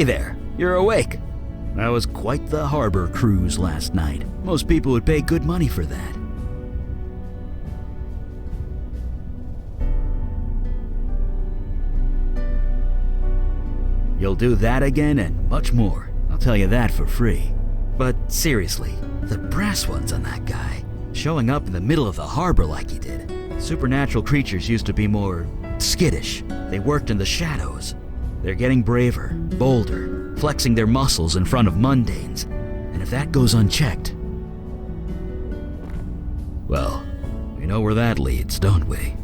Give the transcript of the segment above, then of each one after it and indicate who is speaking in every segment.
Speaker 1: Hey there, you're awake. That was quite the harbor cruise last night. Most people would pay good money for that. You'll do that again and much more. I'll tell you that for free. But seriously, the brass ones on that guy, showing up in the middle of the harbor like he did. Supernatural creatures used to be more skittish. They worked in the shadows. They're getting braver, bolder, flexing their muscles in front of mundanes. And if that goes unchecked, well, we know where that leads, don't we?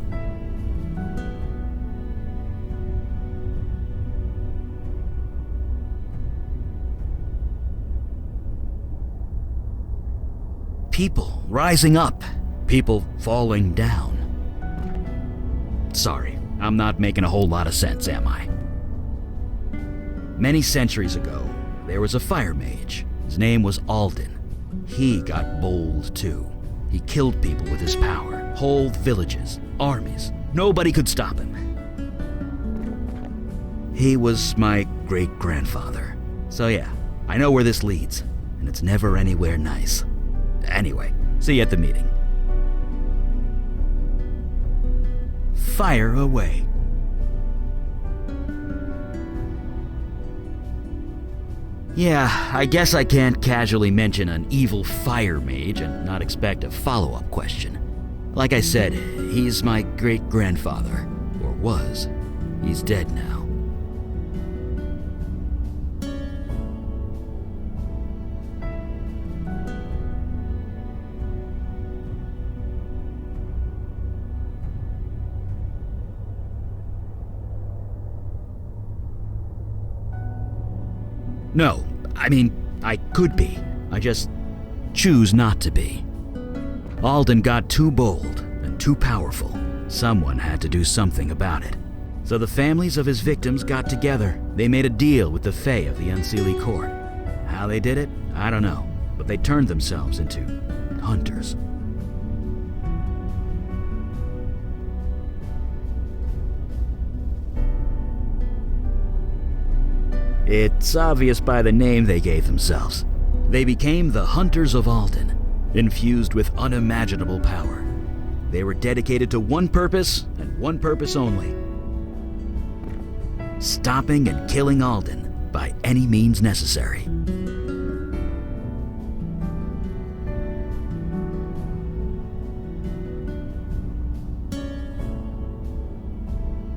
Speaker 1: People rising up, people falling down. Sorry, I'm not making a whole lot of sense, am I? Many centuries ago, there was a fire mage. His name was Alden. He got bold too. He killed people with his power, whole villages, armies. Nobody could stop him. He was my great-grandfather. So yeah, I know where this leads, and it's never anywhere nice. Anyway, see you at the meeting. Fire away. Yeah, I guess I can't casually mention an evil fire mage and not expect a follow-up question. Like I said, he's my great-grandfather, or was. He's dead now. No, I mean, I could be. I just choose not to be. Alden got too bold and too powerful. Someone had to do something about it. So the families of his victims got together. They made a deal with the Fae of the Unseelie Court. How they did it, I don't know, but they turned themselves into hunters. It's obvious by the name they gave themselves. They became the Hunters of Alden, infused with unimaginable power. They were dedicated to one purpose and one purpose only: stopping and killing Alden by any means necessary.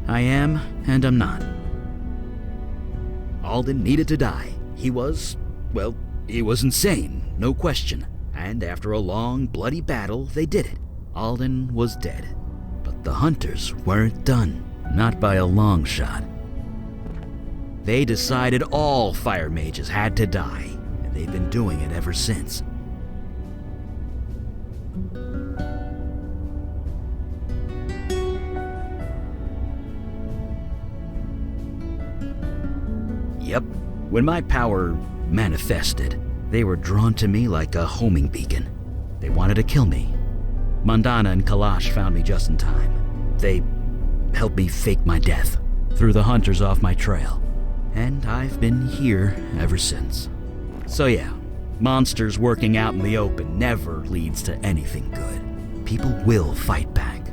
Speaker 1: I am, and I'm not. Alden needed to die. He was insane, no question. And after a long, bloody battle, they did it. Alden was dead. But the hunters weren't done, not by a long shot. They decided all fire mages had to die, and they've been doing it ever since. Yep. When my power manifested, they were drawn to me like a homing beacon. They wanted to kill me. Mandana and Kalash found me just in time. They helped me fake my death, threw the hunters off my trail, and I've been here ever since. So yeah, monsters working out in the open never leads to anything good. People will fight back,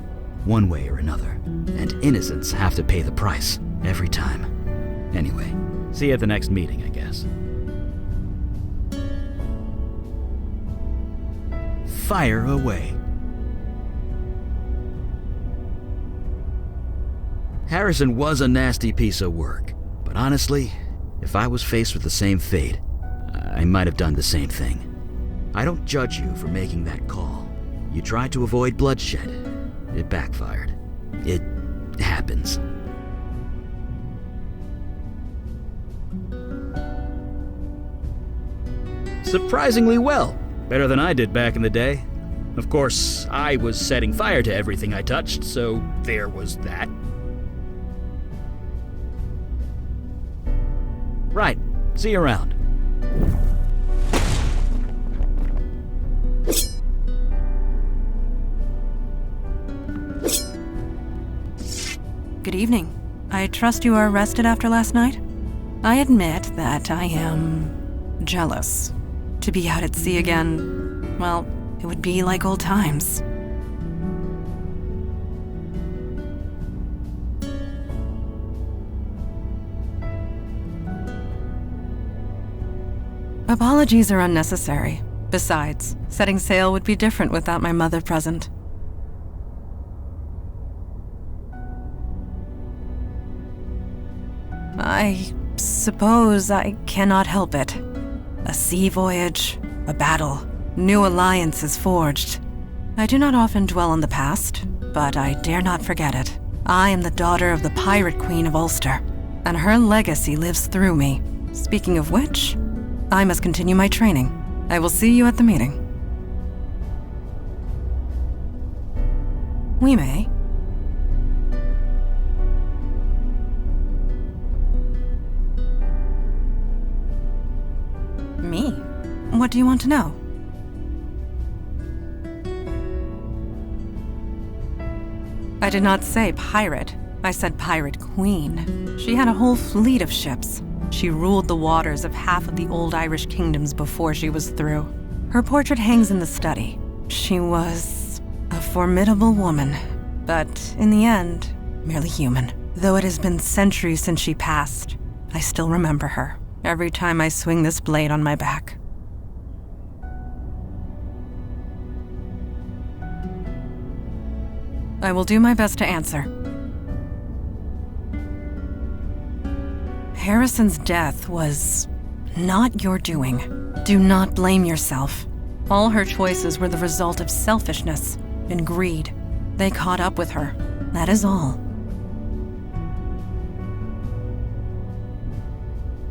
Speaker 1: one way or another, and innocents have to pay the price every time. Anyway, see you at the next meeting, I guess. Fire away. Harrison was a nasty piece of work, but honestly, if I was faced with the same fate, I might have done the same thing. I don't judge you for making that call. You tried to avoid bloodshed. It backfired. It happens. Surprisingly well. Better than I did back in the day. Of course, I was setting fire to everything I touched, so there was that. Right. See you around.
Speaker 2: Good evening. I trust you are rested after last night? I admit that I am jealous. To be out at sea again, well, it would be like old times. Apologies are unnecessary. Besides, setting sail would be different without my mother present. I suppose I cannot help it. A sea voyage, a battle, new alliances forged. I do not often dwell on the past, but I dare not forget it. I am the daughter of the Pirate Queen of Ulster, and her legacy lives through me. Speaking of which, I must continue my training. I will see you at the meeting. We may. Me? What do you want to know? I did not say pirate. I said pirate queen. She had a whole fleet of ships. She ruled the waters of half of the old Irish kingdoms before she was through. Her portrait hangs in the study. She was a formidable woman, but in the end, merely human. Though it has been centuries since she passed, I still remember her every time I swing this blade on my back. I will do my best to answer. Harrison's death was not your doing. Do not blame yourself. All her choices were the result of selfishness and greed. They caught up with her. That is all.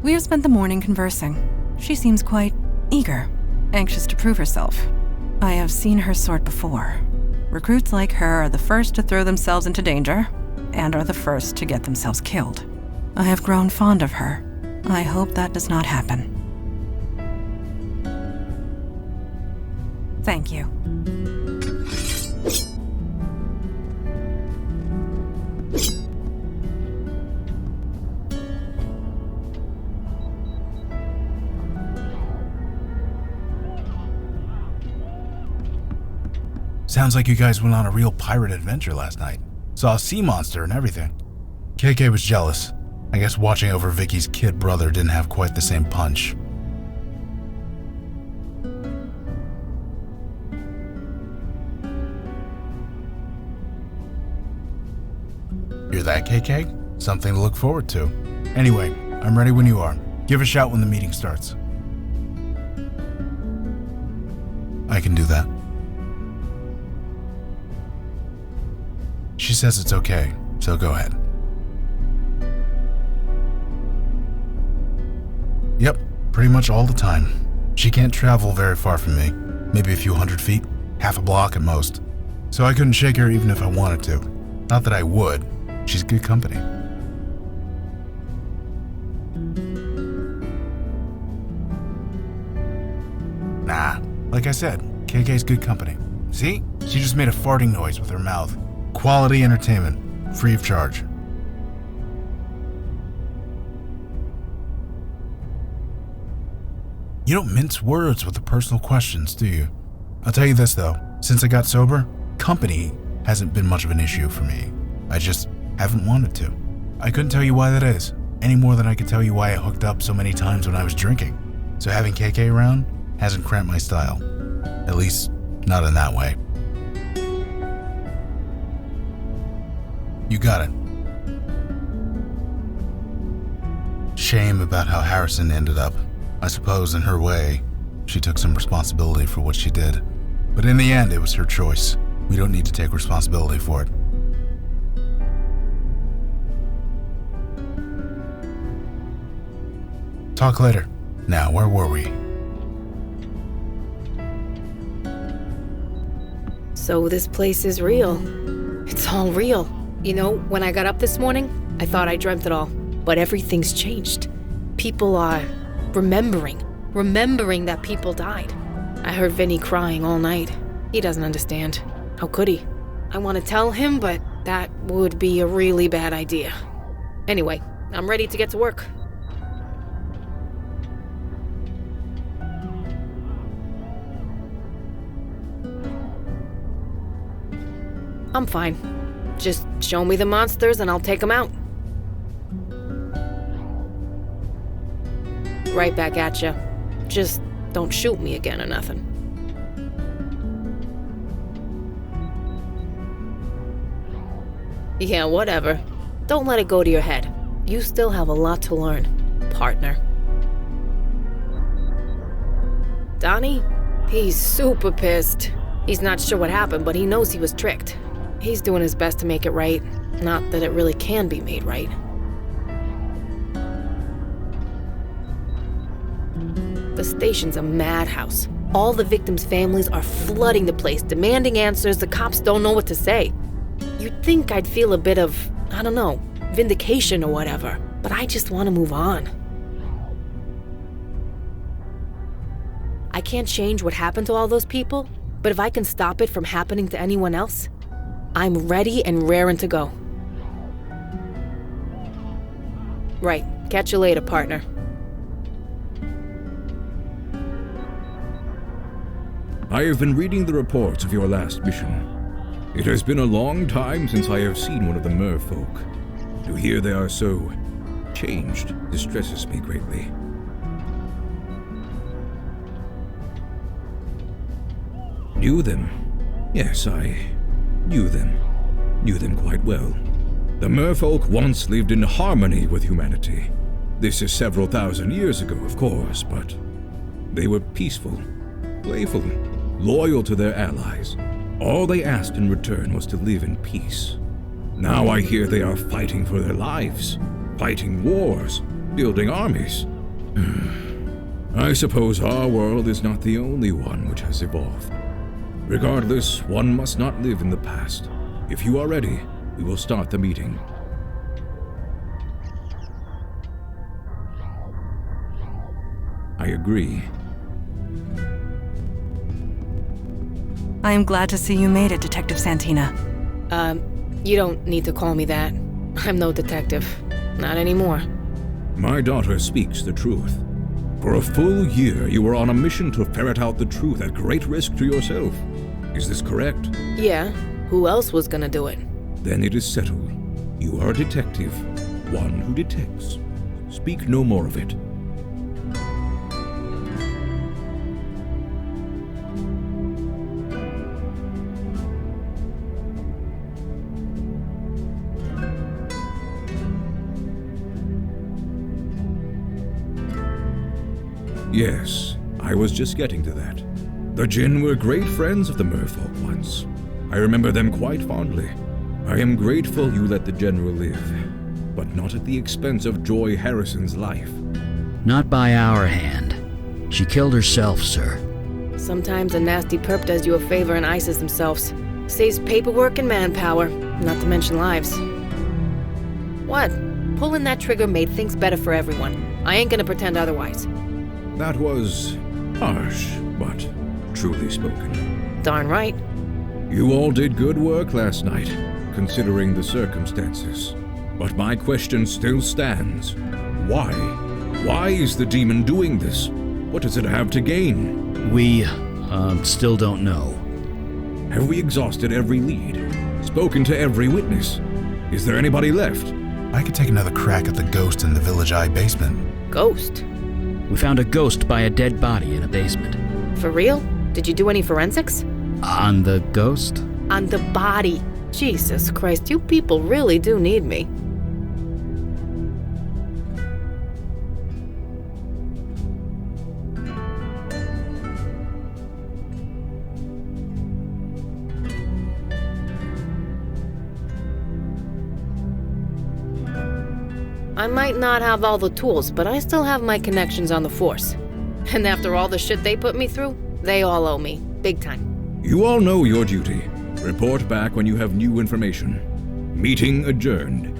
Speaker 2: We have spent the morning conversing. She seems quite eager, anxious to prove herself. I have seen her sort before. Recruits like her are the first to throw themselves into danger, and are the first to get themselves killed. I have grown fond of her. I hope that does not happen. Thank you.
Speaker 3: Sounds like you guys went on a real pirate adventure last night. Saw a sea monster and everything. KK was jealous. I guess watching over Vicky's kid brother didn't have quite the same punch. Hear that, KK? Something to look forward to. Anyway, I'm ready when you are. Give a shout when the meeting starts. I can do that. She says it's okay, so go ahead. Yep, pretty much all the time. She can't travel very far from me, maybe a few 100 feet, half a block at most. So I couldn't shake her even if I wanted to. Not that I would. She's good company. Nah, like I said, KK's good company. See? She just made a farting noise with her mouth. Quality entertainment, free of charge. You don't mince words with the personal questions, do you? I'll tell you this though, since I got sober, company hasn't been much of an issue for me. I just haven't wanted to. I couldn't tell you why that is, any more than I could tell you why I hooked up so many times when I was drinking. So having KK around hasn't cramped my style. At least, not in that way. You got it. Shame about how Harrison ended up. I suppose in her way, she took some responsibility for what she did. But in the end, it was her choice. We don't need to take responsibility for it. Talk later. Now, where were we?
Speaker 4: So this place is real. It's all real. You know, when I got up this morning, I thought I dreamt it all. But everything's changed. People are remembering that people died. I heard Vinny crying all night. He doesn't understand. How could he? I want to tell him, but that would be a really bad idea. Anyway, I'm ready to get to work. I'm fine. Just show me the monsters and I'll take them out. Right back at ya. Just don't shoot me again or nothing. Yeah, whatever. Don't let it go to your head. You still have a lot to learn, partner. Donnie? He's super pissed. He's not sure what happened, but he knows he was tricked. He's doing his best to make it right. Not that it really can be made right. The station's a madhouse. All the victims' families are flooding the place, demanding answers. The cops don't know what to say. You'd think I'd feel a bit of, I don't know, vindication or whatever, but I just want to move on. I can't change what happened to all those people, but if I can stop it from happening to anyone else, I'm ready and raring to go. Right. Catch you later, partner.
Speaker 5: I have been reading the reports of your last mission. It has been a long time since I have seen one of the merfolk. To hear they are so changed distresses me greatly. Knew them. Yes, I knew them. Knew them quite well. The merfolk once lived in harmony with humanity. This is several thousand years ago, of course, but they were peaceful, playful, loyal to their allies. All they asked in return was to live in peace. Now I hear they are fighting for their lives, fighting wars, building armies. I suppose our world is not the only one which has evolved. Regardless, one must not live in the past. If you are ready, we will start the meeting. I agree.
Speaker 2: I am glad to see you made it, Detective Santina.
Speaker 4: You don't need to call me that. I'm no detective. Not anymore.
Speaker 5: My daughter speaks the truth. For a full year, you were on a mission to ferret out the truth at great risk to yourself. Is this correct?
Speaker 4: Yeah. Who else was gonna do it?
Speaker 5: Then it is settled. You are a detective, one who detects. Speak no more of it. Yes, I was just getting to that. The Jinn were great friends of the merfolk once. I remember them quite fondly. I am grateful you let the General live, but not at the expense of Joy Harrison's life.
Speaker 1: Not by our hand. She killed herself, sir.
Speaker 4: Sometimes a nasty perp does you a favor and ices themselves. Saves paperwork and manpower, not to mention lives. What? Pulling that trigger made things better for everyone. I ain't gonna pretend otherwise.
Speaker 5: That was harsh, but truly spoken.
Speaker 4: Darn right.
Speaker 5: You all did good work last night, considering the circumstances. But my question still stands. Why? Why is the demon doing this? What does it have to gain?
Speaker 1: We, still don't know.
Speaker 5: Have we exhausted every lead? Spoken to every witness? Is there anybody left?
Speaker 3: I could take another crack at the ghost in the Village Eye basement.
Speaker 4: Ghost?
Speaker 1: We found a ghost by a dead body in a basement.
Speaker 4: For real? Did you do any forensics?
Speaker 1: On the ghost?
Speaker 4: On the body. Jesus Christ, you people really do need me. I might not have all the tools, but I still have my connections on the force. And after all the shit they put me through, they all owe me. Big time.
Speaker 5: You all know your duty. Report back when you have new information. Meeting adjourned.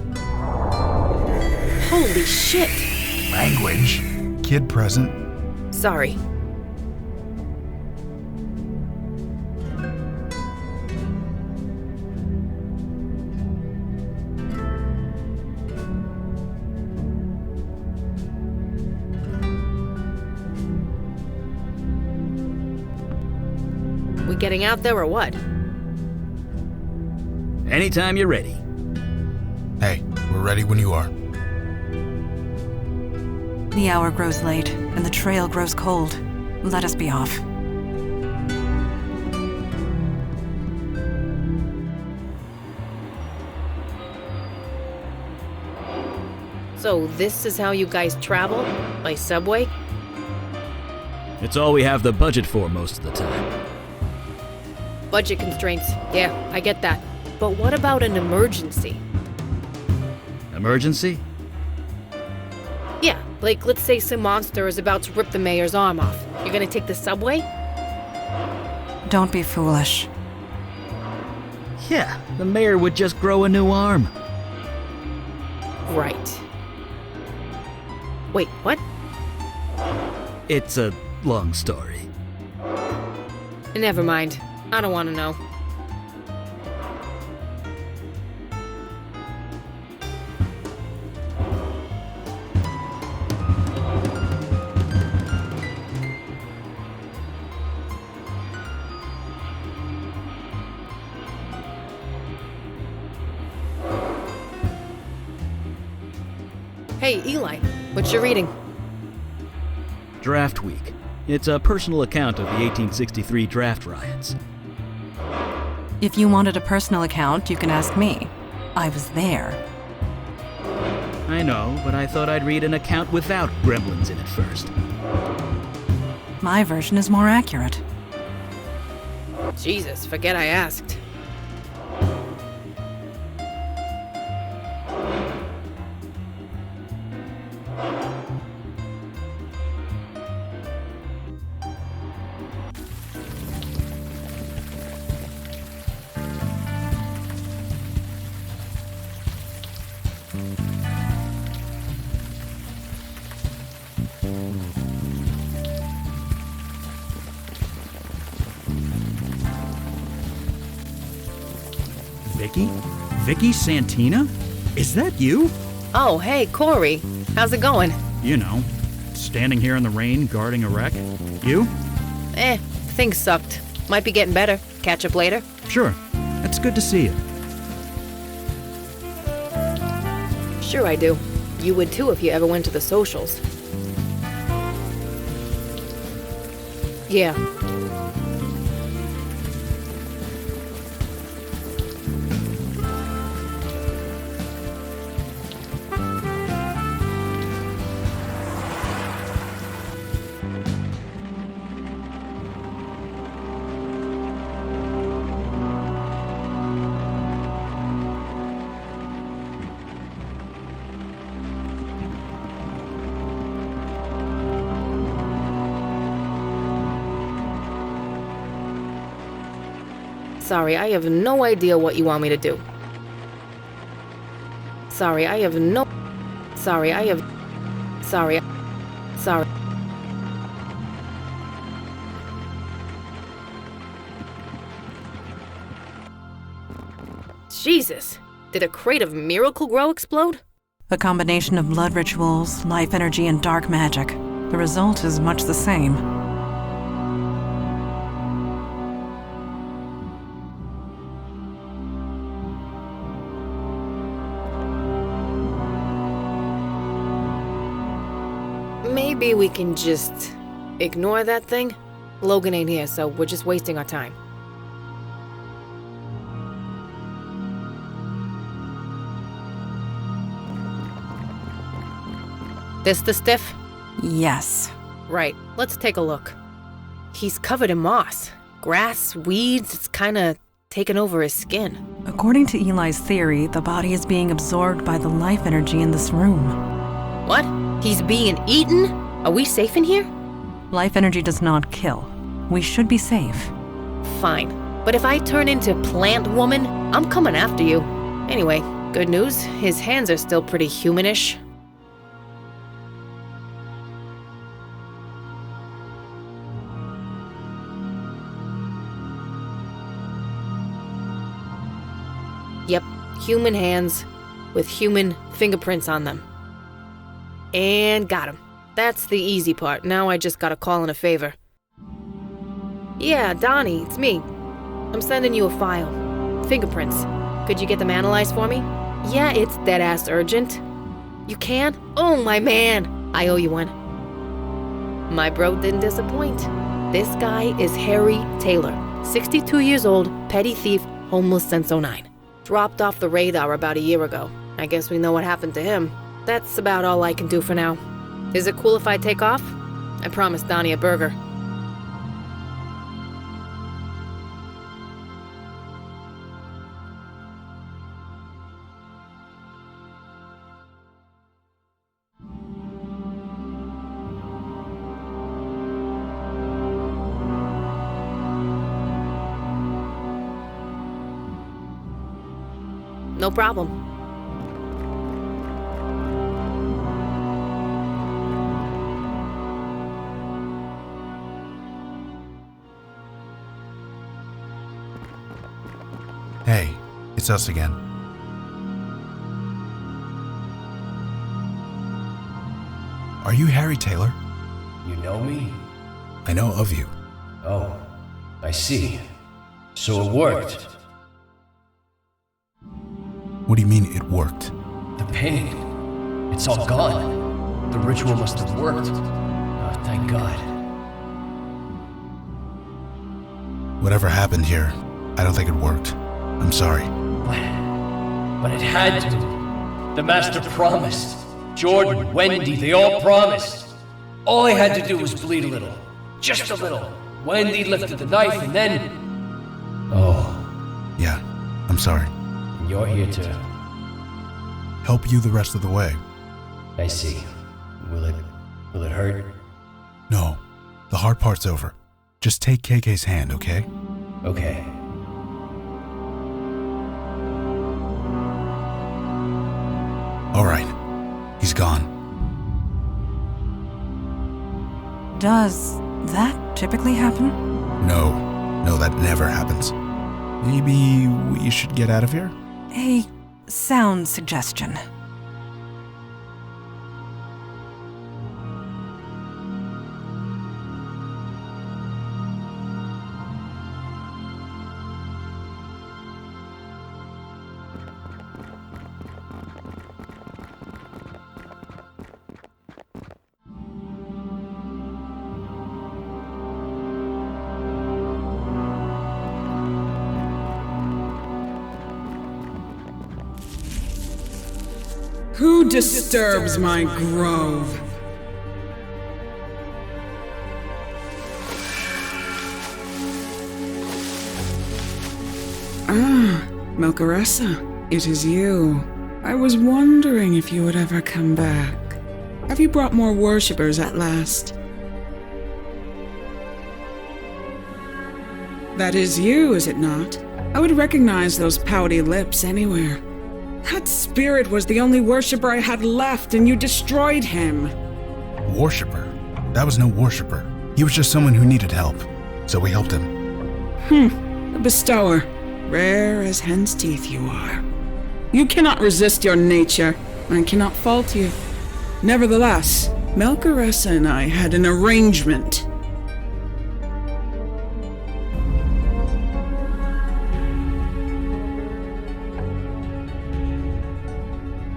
Speaker 4: Holy shit!
Speaker 3: Language. Kid present.
Speaker 4: Sorry. We getting out there or what?
Speaker 1: Anytime you're ready.
Speaker 3: Hey, we're ready when you are.
Speaker 2: The hour grows late, and the trail grows cold. Let us be off.
Speaker 4: So this is how you guys travel? By subway?
Speaker 1: It's all we have the budget for most of the time.
Speaker 4: Budget constraints. Yeah, I get that. But what about an emergency?
Speaker 1: Emergency?
Speaker 4: Yeah, like let's say some monster is about to rip the mayor's arm off. You're gonna take the subway?
Speaker 2: Don't be foolish.
Speaker 1: Yeah, the mayor would just grow a new arm.
Speaker 4: Right. Wait, what?
Speaker 1: It's a long story.
Speaker 4: Never mind. I don't want to know. Hey, Eli, what you reading?
Speaker 1: Draft Week. It's a personal account of the 1863 draft riots.
Speaker 2: If you wanted a personal account, you can ask me. I was there.
Speaker 1: I know, but I thought I'd read an account without gremlins in it first.
Speaker 2: My version is more accurate.
Speaker 4: Jesus, forget I asked.
Speaker 6: Vicky Santina? Is that you?
Speaker 4: Oh, hey, Corey. How's it going?
Speaker 6: You know, standing here in the rain guarding a wreck. You?
Speaker 4: Things sucked. Might be getting better. Catch up later?
Speaker 6: Sure. It's good to see you.
Speaker 4: Sure I do. You would too if you ever went to the socials. Yeah. Sorry, I have no idea what you want me to do. Sorry. Jesus! Did a crate of Miracle Grow explode?
Speaker 2: A combination of blood rituals, life energy, and dark magic. The result is much the same.
Speaker 4: Maybe we can just ignore that thing? Logan ain't here, so we're just wasting our time. This the stiff?
Speaker 2: Yes.
Speaker 4: Right, let's take a look. He's covered in moss. Grass, weeds, it's kinda taken over his skin.
Speaker 2: According to Eli's theory, the body is being absorbed by the life energy in this room.
Speaker 4: What? He's being eaten? Are we safe in here?
Speaker 2: Life energy does not kill. We should be safe.
Speaker 4: Fine. But if I turn into Plant Woman, I'm coming after you. Anyway, good news, his hands are still pretty humanish. Yep, human hands with human fingerprints on them. And got him. That's the easy part. Now I just gotta call in a favor. Yeah, Donnie, it's me. I'm sending you a file. Fingerprints. Could you get them analyzed for me? Yeah, it's dead-ass urgent. You can? Oh, my man. I owe you one. My bro didn't disappoint. This guy is Harry Taylor, 62 years old, petty thief, homeless since '09. Dropped off the radar about a year ago. I guess we know what happened to him. That's about all I can do for now. Is it cool if I take off? I promised Donnie a burger. No problem.
Speaker 3: Hey, it's us again. Are you Harry Taylor?
Speaker 7: You know me?
Speaker 3: I know of you.
Speaker 7: Oh, I see. So it worked.
Speaker 3: What do you mean it worked?
Speaker 7: The pain. It's all gone. The ritual must have worked. Oh, thank God.
Speaker 3: Whatever happened here, I don't think it worked. I'm sorry.
Speaker 7: But it had to. The Master promised. Jordan, Wendy, they all promised. All I had to do was bleed a little. Just a little. Wendy lifted the knife and then... Oh.
Speaker 3: Yeah, I'm sorry.
Speaker 7: And you're here to...
Speaker 3: Help you the rest of the way.
Speaker 7: I see. Will it hurt?
Speaker 3: No, the hard part's over. Just take KK's hand, okay?
Speaker 7: Okay.
Speaker 3: All right, he's gone.
Speaker 2: Does that typically happen?
Speaker 3: No, that never happens. Maybe we should get out of here?
Speaker 2: A sound suggestion.
Speaker 8: Who disturbs my grove? Ah, Melcaressa, it is you. I was wondering if you would ever come back. Have you brought more worshippers at last? That is you, is it not? I would recognize those pouty lips anywhere. That spirit was the only worshipper I had left, and you destroyed him.
Speaker 3: Worshipper? That was no worshipper. He was just someone who needed help. So we helped him.
Speaker 8: A bestower. Rare as hen's teeth you are. You cannot resist your nature. I cannot fault you. Nevertheless, Melcaressa and I had an arrangement.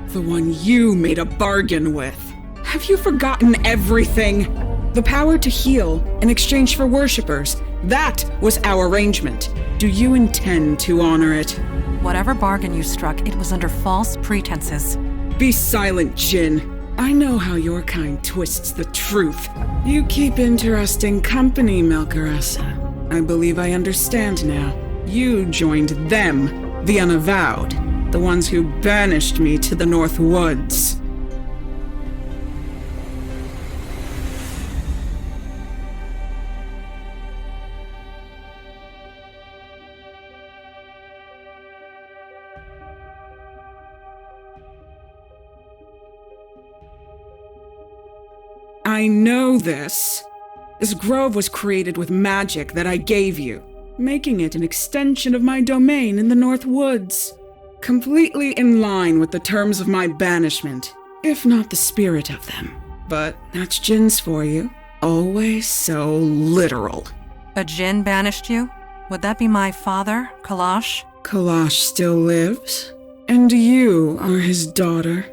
Speaker 8: The one you made a bargain with. Have you forgotten everything? The power to heal in exchange for worshippers. That was our arrangement. Do you intend to honor it?
Speaker 2: Whatever bargain you struck, it was under false pretenses.
Speaker 8: Be silent, Jinn. I know how your kind twists the truth. You keep interesting company, Melcaressa. I believe I understand now. You joined them, the Unavowed. The ones who banished me to the North Woods. I know this. This grove was created with magic that I gave you, making it an extension of my domain in the North Woods. Completely in line with the terms of my banishment, if not the spirit of them. But that's Jinn's for you. Always so literal.
Speaker 2: A Jinn banished you? Would that be my father, Kalash?
Speaker 8: Kalash still lives, and you are his daughter.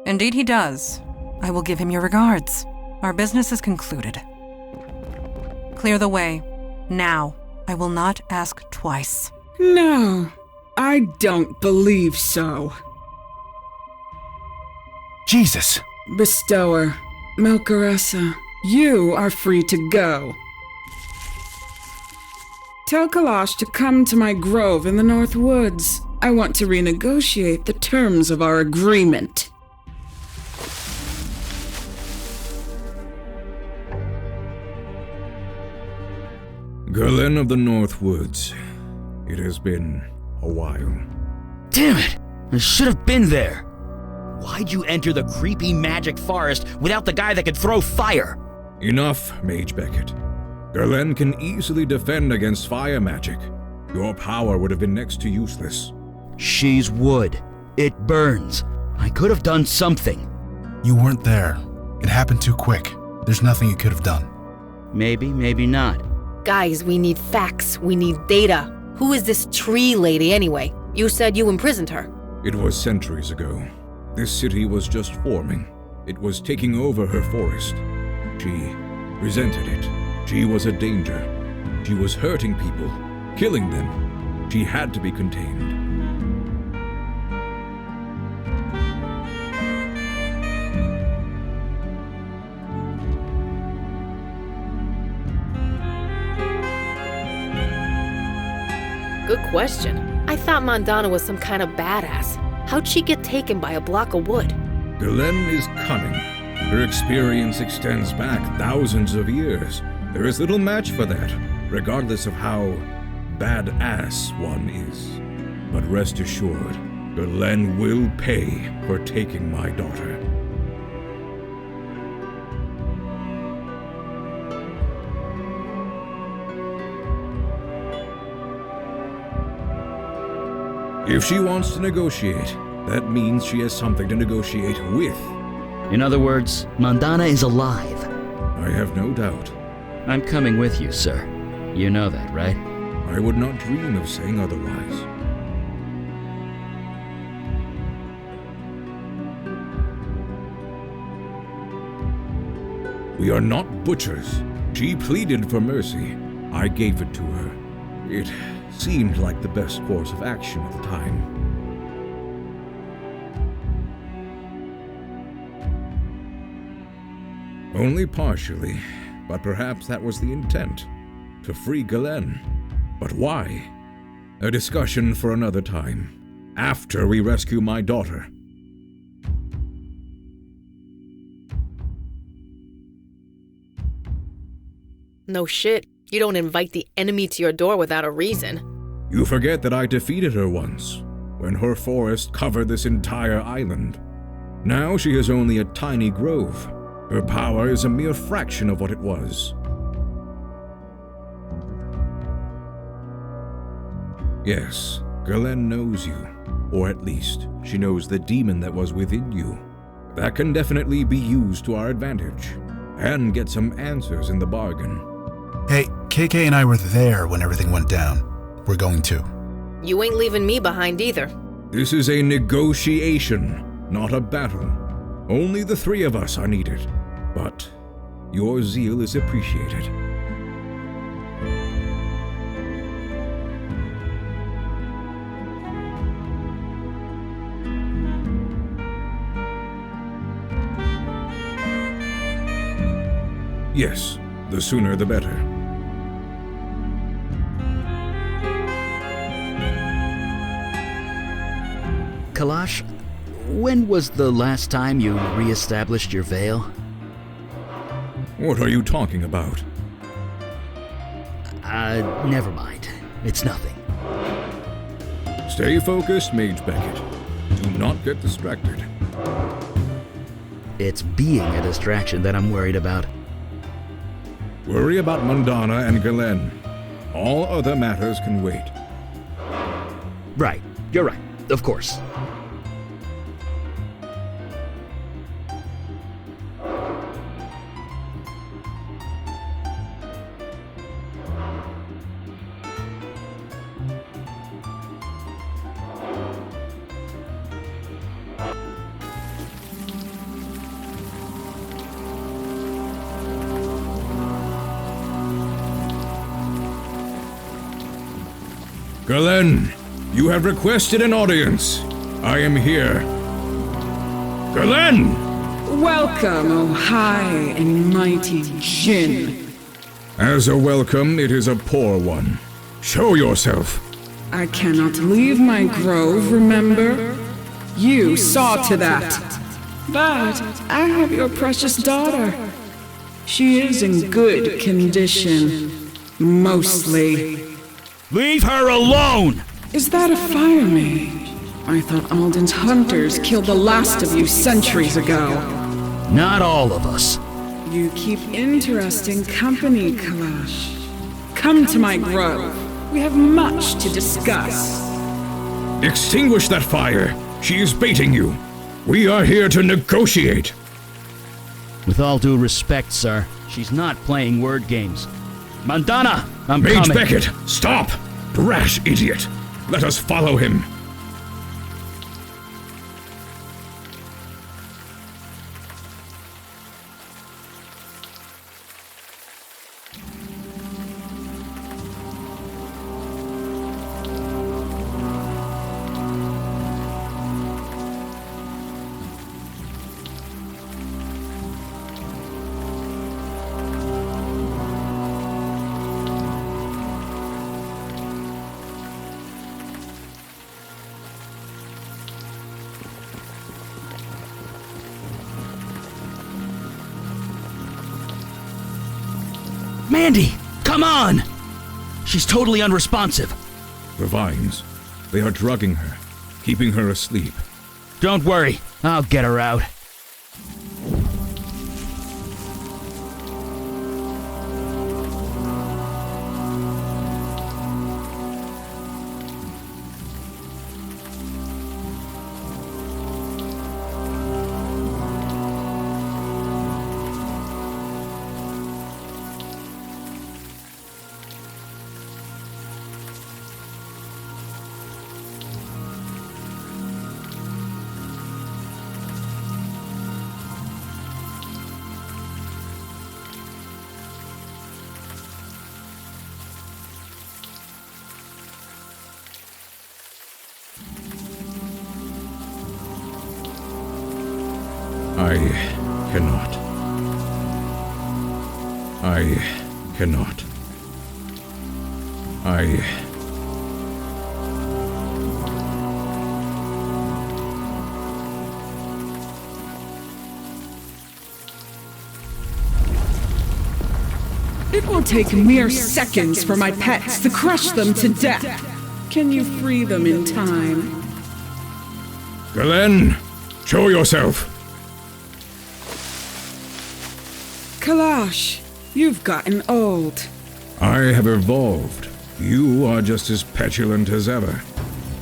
Speaker 2: Indeed he does. I will give him your regards. Our business is concluded. Clear the way. Now. I will not ask twice.
Speaker 8: No, I don't believe so.
Speaker 3: Jesus!
Speaker 8: Bestower, Melkaressa, you are free to go. Tell Kalash to come to my grove in the North Woods. I want to renegotiate the terms of our agreement.
Speaker 5: Galen of the North Woods. It has been a while.
Speaker 1: Damn it! I should have been there! Why'd you enter the creepy magic forest without the guy that could throw fire?
Speaker 5: Enough, Mage Beckett. Galen can easily defend against fire magic. Your power would have been next to useless.
Speaker 1: She's wood. It burns. I could have done something.
Speaker 3: You weren't there. It happened too quick. There's nothing you could have done.
Speaker 1: Maybe, maybe not.
Speaker 4: Guys, we need facts. We need data. Who is this tree lady anyway? You said you imprisoned her.
Speaker 5: It was centuries ago. This city was just forming. It was taking over her forest. She resented it. She was a danger. She was hurting people, killing them. She had to be contained.
Speaker 4: Good question. I thought Mandana was some kind of badass. How'd she get taken by a block of wood?
Speaker 5: Galen is cunning. Her experience extends back thousands of years. There is little match for that, regardless of how badass one is. But rest assured, Galen will pay for taking my daughter. If she wants to negotiate, that means she has something to negotiate with.
Speaker 1: In other words, Mandana is alive.
Speaker 5: I have no doubt.
Speaker 1: I'm coming with you, sir. You know that, right?
Speaker 5: I would not dream of saying otherwise. We are not butchers. She pleaded for mercy. I gave it to her. It seemed like the best course of action at the time. Only partially, but perhaps that was the intent. To free Galen. But why? A discussion for another time. After we rescue my daughter.
Speaker 4: No shit. You don't invite the enemy to your door without a reason.
Speaker 5: You forget that I defeated her once, when her forest covered this entire island. Now she is only a tiny grove. Her power is a mere fraction of what it was. Yes, Galen knows you, or at least she knows the demon that was within you. That can definitely be used to our advantage, and get some answers in the bargain.
Speaker 3: Hey, KK and I were there when everything went down. We're going too.
Speaker 4: You ain't leaving me behind either.
Speaker 5: This is a negotiation, not a battle. Only the three of us are needed, but your zeal is appreciated. Yes, the sooner the better.
Speaker 1: Kalash, when was the last time you re-established your veil?
Speaker 5: What are you talking about?
Speaker 1: Never mind. It's nothing.
Speaker 5: Stay focused, Mage Beckett. Do not get distracted.
Speaker 1: It's being a distraction that I'm worried about.
Speaker 5: Worry about Mandana and Galen. All other matters can wait.
Speaker 1: Right. You're right. Of course.
Speaker 5: Galen, you have requested an audience. I am here. Galen!
Speaker 8: Welcome, O high and mighty Jinn.
Speaker 5: As a welcome, it is a poor one. Show yourself.
Speaker 8: I cannot leave my grove, remember? You saw to that. But I have your precious daughter. She is in good condition. Mostly.
Speaker 1: Leave her alone!
Speaker 8: Is that a fire mage? I thought Alden's hunters killed the last of you centuries ago.
Speaker 1: Not all of us.
Speaker 8: You keep interesting company, Kalash. Come to my grove. We have much to discuss.
Speaker 5: Extinguish that fire. She is baiting you. We are here to negotiate.
Speaker 1: With all due respect, sir, she's not playing word games. Mandana, I'm
Speaker 5: Mage
Speaker 1: coming.
Speaker 5: Beckett, stop! Brash idiot. Let us follow him.
Speaker 1: Mandy, come on! She's totally unresponsive.
Speaker 5: The vines. They are drugging her, keeping her asleep.
Speaker 1: Don't worry, I'll get her out.
Speaker 5: I cannot.
Speaker 8: It will take mere seconds for my pets to crush them to death. Can you free them in time?
Speaker 5: Galen, show yourself.
Speaker 8: Kalash, you've gotten old.
Speaker 5: I have evolved. You are just as petulant as ever.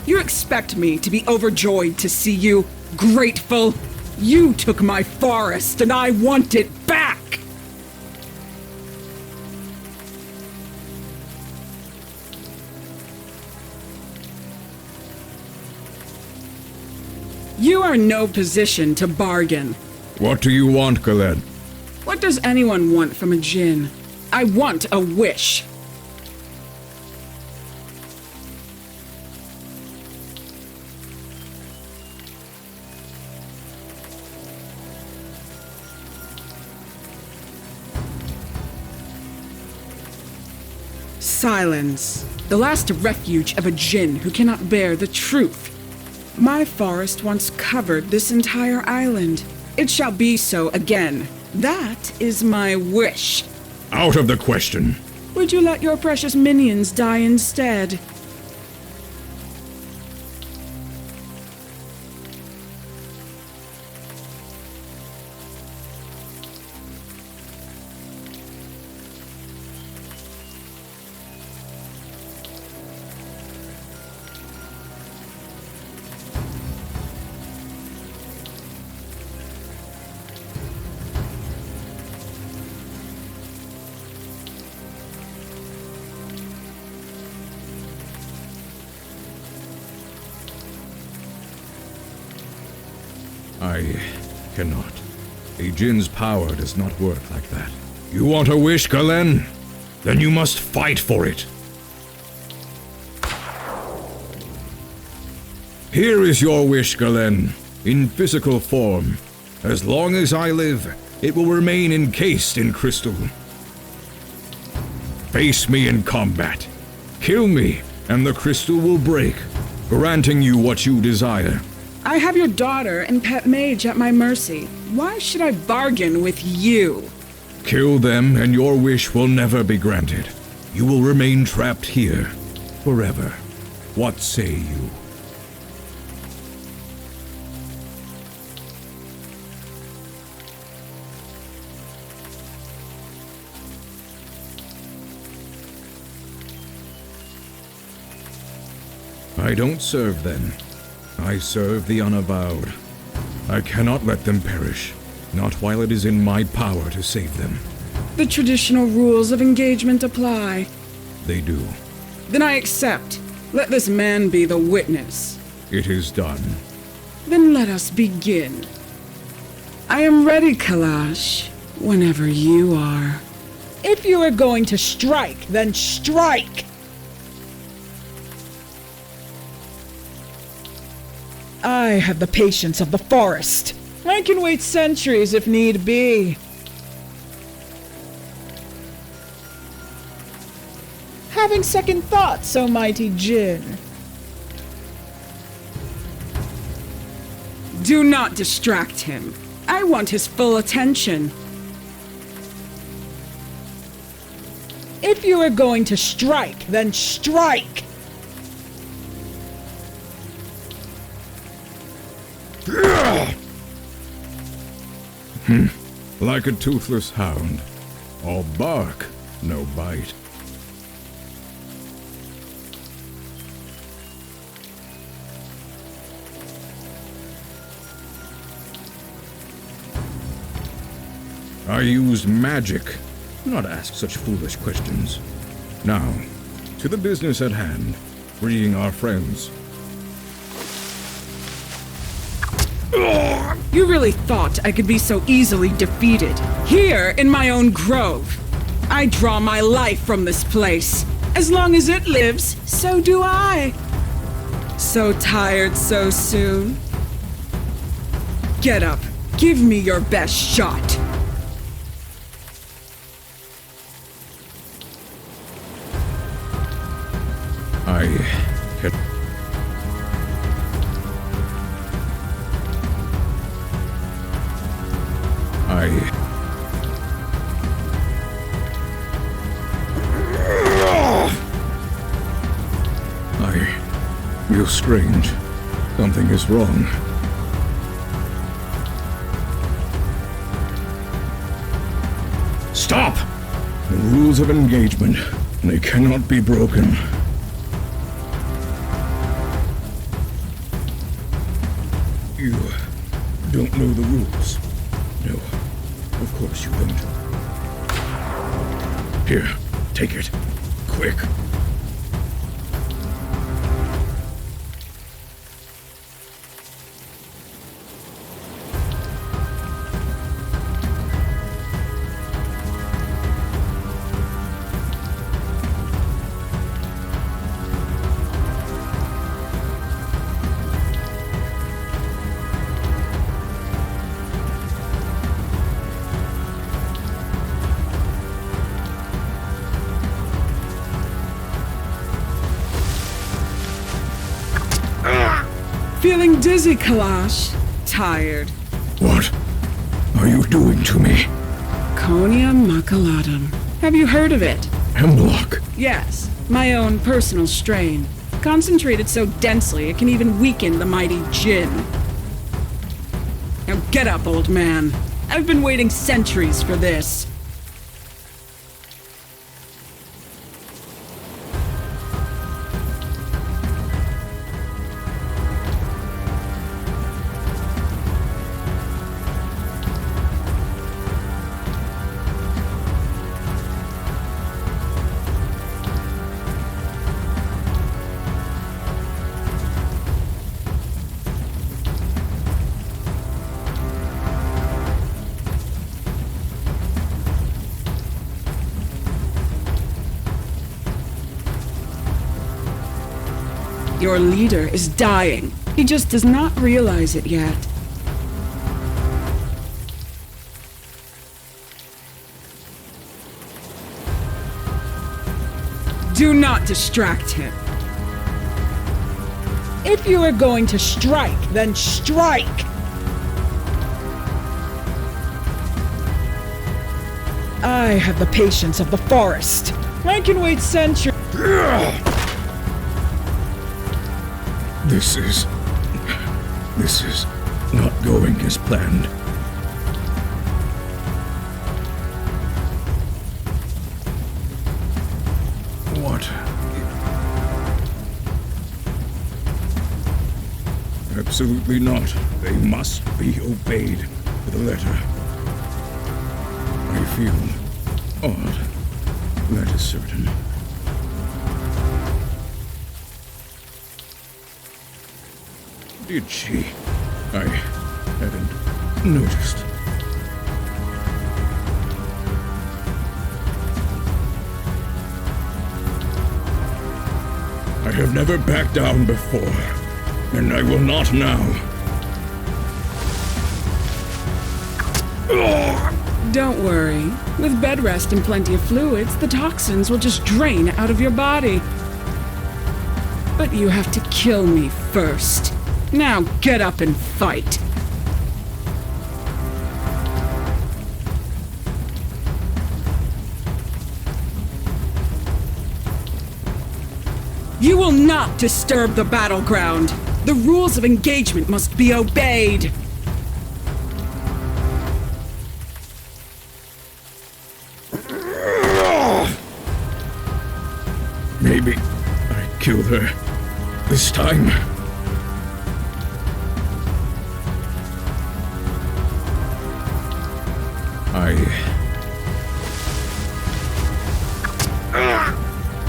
Speaker 8: You expect me to be overjoyed to see you? Grateful? You took my forest and I want it back! You are in no position to bargain.
Speaker 5: What do you want, Galen?
Speaker 8: What does anyone want from a djinn? I want a wish. Silence. The last refuge of a djinn who cannot bear the truth. My forest once covered this entire island. It shall be so again. That is my wish.
Speaker 5: Out of the question.
Speaker 8: Would you let your precious minions die instead?
Speaker 5: I cannot. A djinn's power does not work like that. You want a wish, Galen? Then you must fight for it. Here is your wish, Galen, in physical form. As long as I live, it will remain encased in crystal. Face me in combat. Kill me, and the crystal will break, granting you what you desire.
Speaker 8: I have your daughter and pet mage at my mercy. Why should I bargain with you?
Speaker 5: Kill them, and your wish will never be granted. You will remain trapped here, forever. What say you? I don't serve them. I serve the Unavowed. I cannot let them perish, not while it is in my power to save them.
Speaker 8: The traditional rules of engagement apply.
Speaker 5: They do.
Speaker 8: Then I accept. Let this man be the witness.
Speaker 5: It is done.
Speaker 8: Then let us begin. I am ready, Kalash, whenever you are. If you are going to strike, then strike! I have the patience of the forest. I can wait centuries if need be. Having second thoughts, O mighty Jinn. Do not distract him. I want his full attention. If you are going to strike, then strike!
Speaker 5: Like a toothless hound. All bark, no bite. I used magic. Do not ask such foolish questions. Now, to the business at hand, freeing our friends.
Speaker 8: You really thought I could be so easily defeated? Here, in my own grove. I draw my life from this place. As long as it lives, so do I. So tired so soon? Get up. Give me your best shot.
Speaker 5: I feel strange. Something is wrong. Stop! The rules of engagement. They cannot be broken. You don't know the rules. No, of course you don't. Here, take it. Quick.
Speaker 8: Feeling dizzy, Kalash. Tired.
Speaker 5: What are you doing to me?
Speaker 8: Conia maculatum. Have you heard of it?
Speaker 5: Hemlock.
Speaker 8: Yes, my own personal strain. Concentrated so densely it can even weaken the mighty Jinn. Now get up, old man. I've been waiting centuries for this. Your leader is dying. He just does not realize it yet. Do not distract him. If you are going to strike, then strike! I have the patience of the forest. I can wait centuries.
Speaker 5: This is not going as planned. What? Absolutely not. They must be obeyed to the letter. I feel odd. That is certain. Did she? I hadn't noticed. I have never backed down before, and I will not now.
Speaker 8: Don't worry. With bed rest and plenty of fluids, the toxins will just drain out of your body. But you have to kill me first. Now get up and fight. You will not disturb the battleground. The rules of engagement must be obeyed.
Speaker 5: Maybe I killed her this time.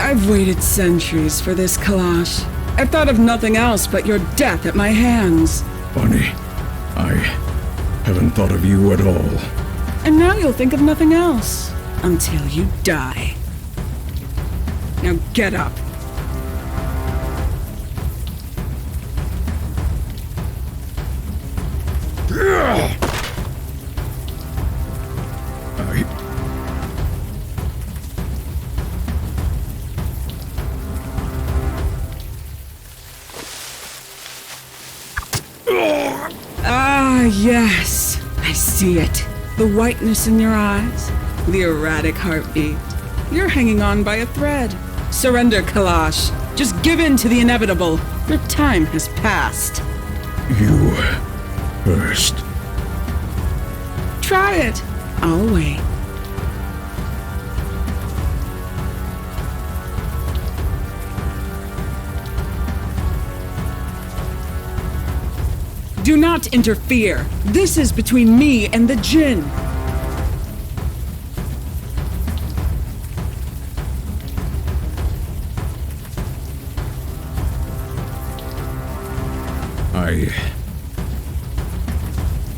Speaker 8: I've waited centuries for this, Kalash. I've thought of nothing else but your death at my hands.
Speaker 5: Funny. I haven't thought of you at all.
Speaker 8: And now you'll think of nothing else. Until you die. Now get up. Ah, yes. I see it. The whiteness in your eyes. The erratic heartbeat. You're hanging on by a thread. Surrender, Kalash. Just give in to the inevitable. Your time has passed.
Speaker 5: You first.
Speaker 8: Try it. I'll wait. Do not interfere. This is between me and the Jinn.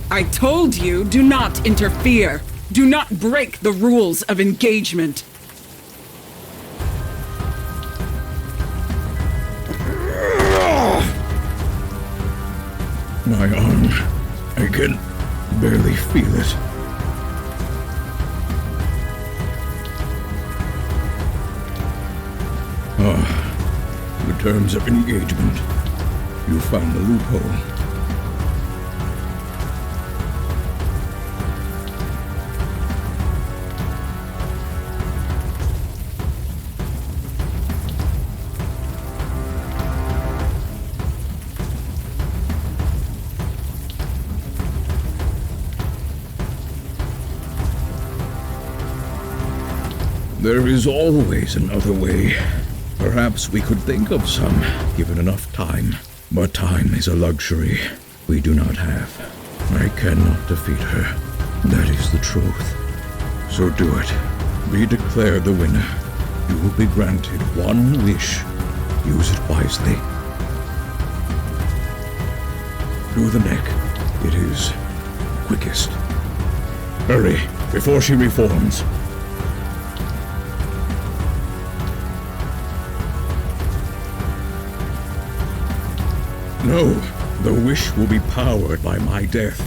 Speaker 8: I told you, do not interfere. Do not break the rules of engagement.
Speaker 5: My arm, I can barely feel it. The terms of engagement. You found the loophole. There is always another way. Perhaps we could think of some, given enough time. But time is a luxury we do not have. I cannot defeat her. That is the truth. So do it. Be declared the winner. You will be granted one wish. Use it wisely. Through the neck. It is quickest. Hurry, before she reforms. No, The wish will be powered by my death.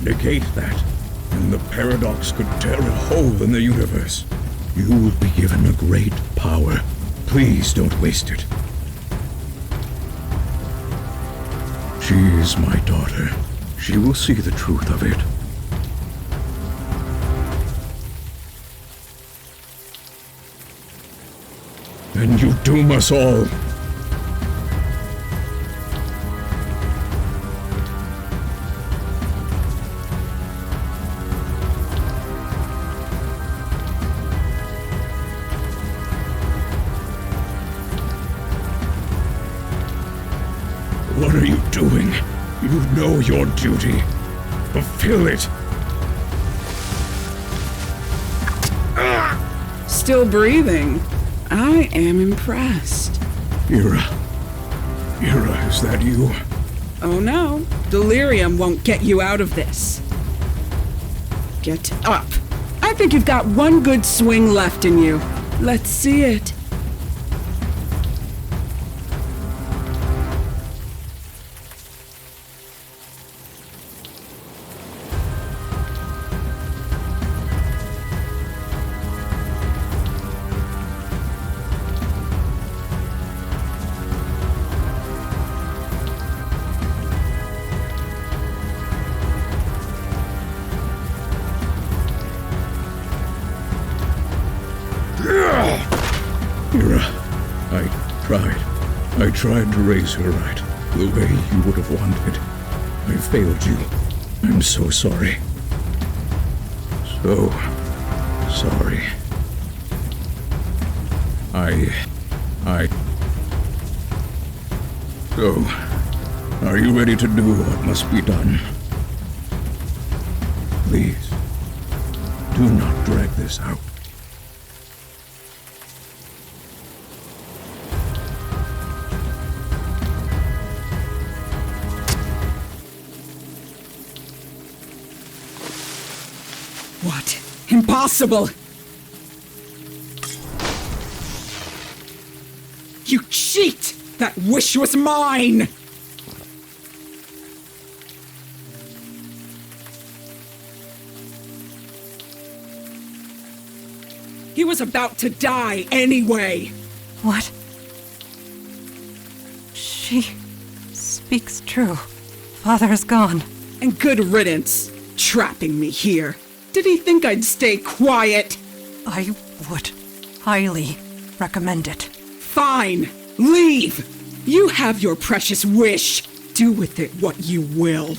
Speaker 5: Negate that, and the paradox could tear a hole in the universe. You will be given a great power. Please don't waste it. She is my daughter. She will see the truth of it. And you doom us all. What are you doing? You know your duty. Fulfill it.
Speaker 8: Still breathing. I am impressed.
Speaker 5: Ira, is that you?
Speaker 8: Oh no, delirium won't get you out of this. Get up. I think you've got one good swing left in you. Let's see it.
Speaker 5: I tried to raise her right, the way you would have wanted. I failed you. I'm so sorry. So sorry. So, are you ready to do what must be done? Please, do not drag this out.
Speaker 8: What? Impossible! You cheat! That wish was mine! He was about to die anyway!
Speaker 2: What? She speaks true. Father is gone.
Speaker 8: And good riddance, trapping me here. Did he think I'd stay quiet?
Speaker 2: I would highly recommend it.
Speaker 8: Fine, leave! You have your precious wish. Do with it what you will.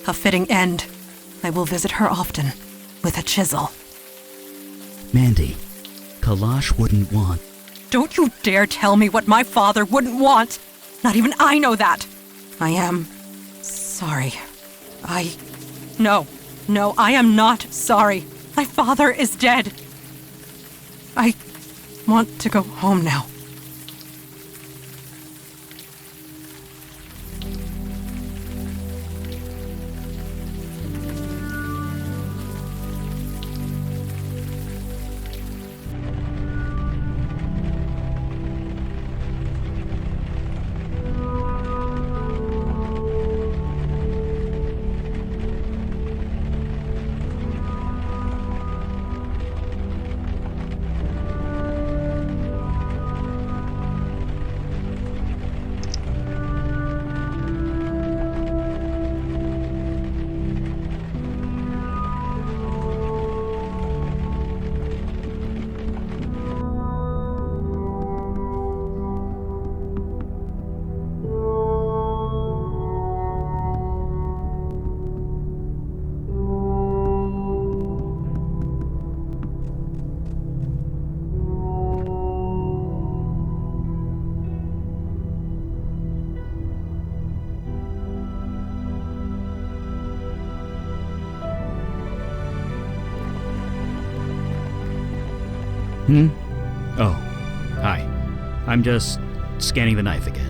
Speaker 2: A fitting end. I will visit her often, with a chisel.
Speaker 1: Mandy, Kalash wouldn't want.
Speaker 2: Don't you dare tell me what my father wouldn't want! Not even I know that! I am sorry. No, I am not sorry. My father is dead. I want to go home now.
Speaker 6: Oh, hi. I'm just scanning the knife again.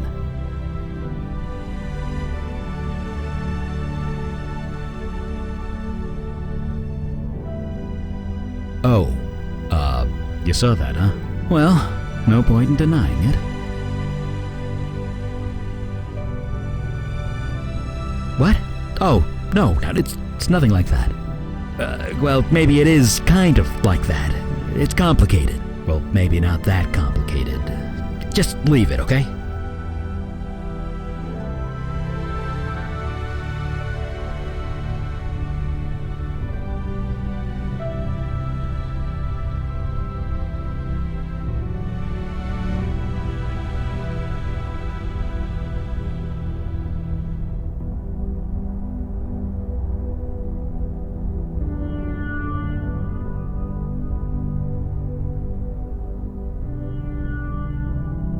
Speaker 6: Oh, you saw that, huh? Well, no point in denying it. What? Oh, no, it's nothing like that. Well, maybe it is kind of like that. It's complicated. Well, maybe not that complicated. Just leave it, okay?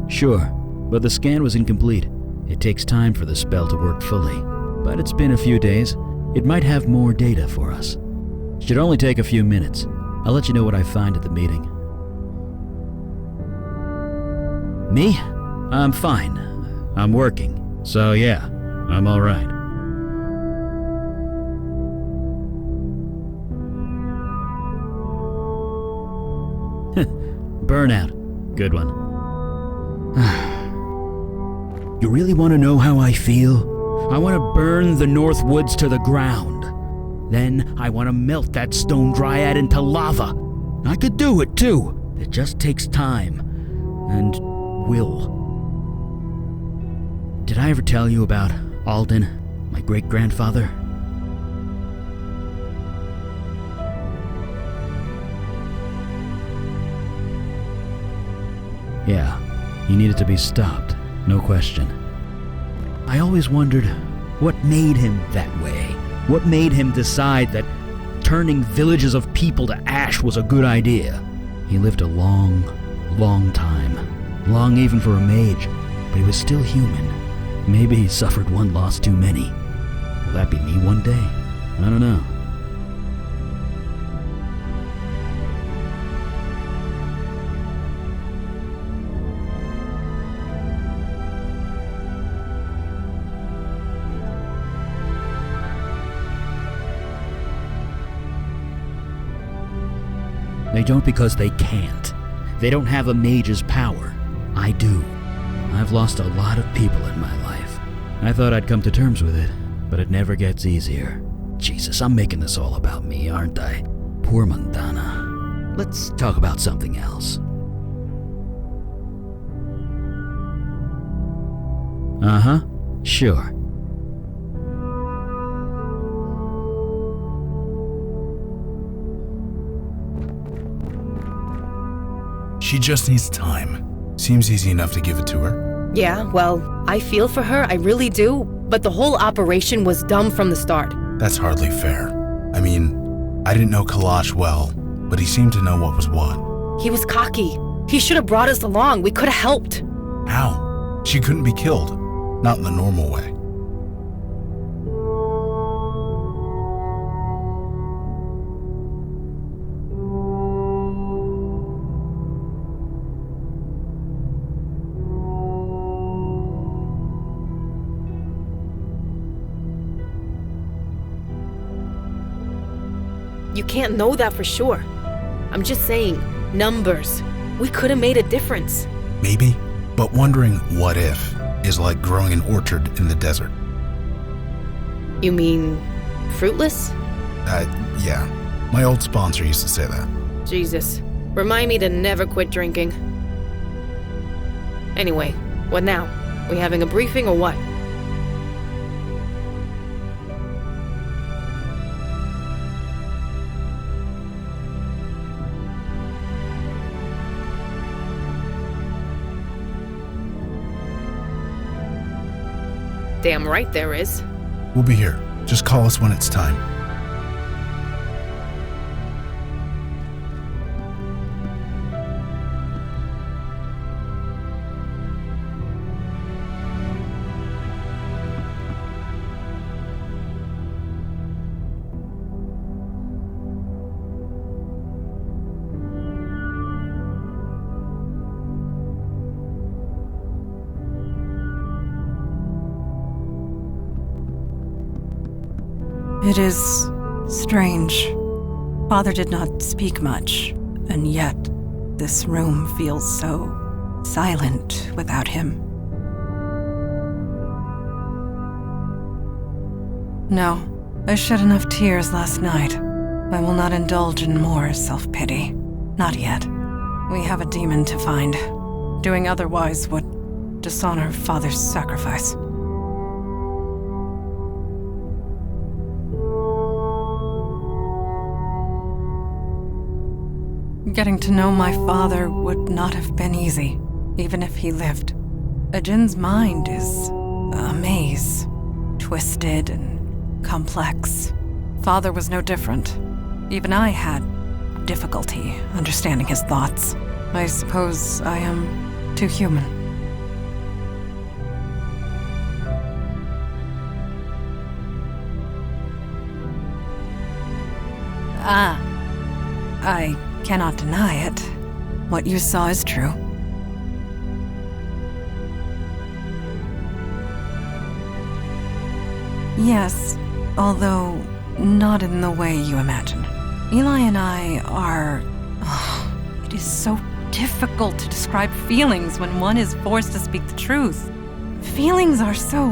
Speaker 6: Sure, but the scan was incomplete. It takes time for the spell to work fully, but it's been a few days. It might have more data for us. Should only take a few minutes. I'll let you know what I find at the meeting. Me? I'm fine. I'm working, so yeah, I'm alright. Burnout. Good one. You really want to know how I feel? I want to burn the North Woods to the ground. Then I want to melt that stone dryad into lava. I could do it too. It just takes time and will. Did I ever tell you about Alden, my great-grandfather? Yeah. He needed to be stopped, no question. I always wondered what made him that way. What made him decide that turning villages of people to ash was a good idea? He lived a long, long time. Long even for a mage, but he was still human. Maybe he suffered one loss too many. Will that be me one day? I don't know. They don't because they can't. They don't have a mage's power. I do. I've lost a lot of people in my life. I thought I'd come to terms with it, but it never gets easier. Jesus, I'm making this all about me, aren't I? Poor Mandana. Let's talk about something else. Uh-huh, sure.
Speaker 3: She just needs time. Seems easy enough to give it to her.
Speaker 4: Yeah, well, I feel for her, I really do. But the whole operation was dumb from the start.
Speaker 3: That's hardly fair. I mean, I didn't know Kalash well, but he seemed to know what was what.
Speaker 4: He was cocky. He should have brought us along. We could have helped.
Speaker 3: How? She couldn't be killed. Not in the normal way.
Speaker 4: You can't know that for sure. I'm just saying, numbers. We could have made a difference.
Speaker 3: Maybe, but wondering what if is like growing an orchard in the desert.
Speaker 4: You mean fruitless?
Speaker 3: Yeah. My old sponsor used to say that.
Speaker 4: Jesus. Remind me to never quit drinking. Anyway, what now? We having a briefing or what? Damn right there is.
Speaker 3: We'll be here. Just call us when it's time.
Speaker 2: It is strange. Father did not speak much, and yet this room feels so silent without him. No, I shed enough tears last night. I will not indulge in more self-pity. Not yet. We have a demon to find. Doing otherwise would dishonor Father's sacrifice. Getting to know my father would not have been easy, even if he lived. Ajin's mind is a maze, twisted and complex. Father was no different. Even I had difficulty understanding his thoughts. I suppose I am too human. I cannot deny it. What you saw is true. Yes, although not in the way you imagine. Eli and I are... it is so difficult to describe feelings when one is forced to speak the truth. Feelings are so